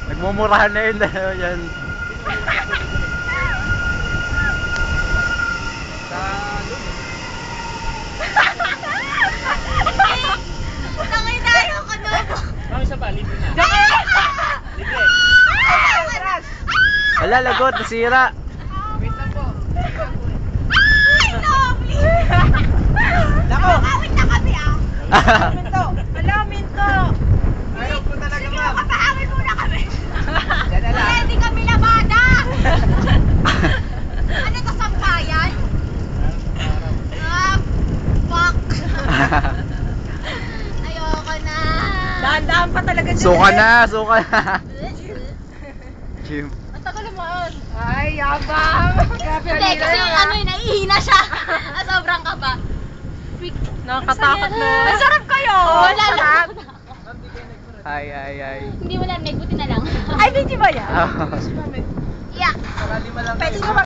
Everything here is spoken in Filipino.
Nagmumurahan na yun dalawa yan. Tangay na ayaw ko nun. Mami isa pa, libre na. Libre. Wala, lagot, nasira. Wait lang po. Ay, no, please. Nako! Makawit na kami ah. Minto! Wala, minto. Ayaw po talaga, Sige, ma'am. kapahawin muna kami. Diyan na lang. Hindi kami labada. Ano to, sampayan? Ah, fuck. Ayoko na. Daan-daan pa talaga dyan. Suka na, suka na. Jim. Ang tagal naman. Ay, yabang. Grabe, Hindi, kasi ano yun, nahihina siya. Sobrang kaba. Nakakatakot no. Ang sarap kayo. Wala lang. Ay, ay, ay. Hindi mo narinig, buti na lang. Ay, hindi ba yan? Yeah. Para di malang Pwede naman.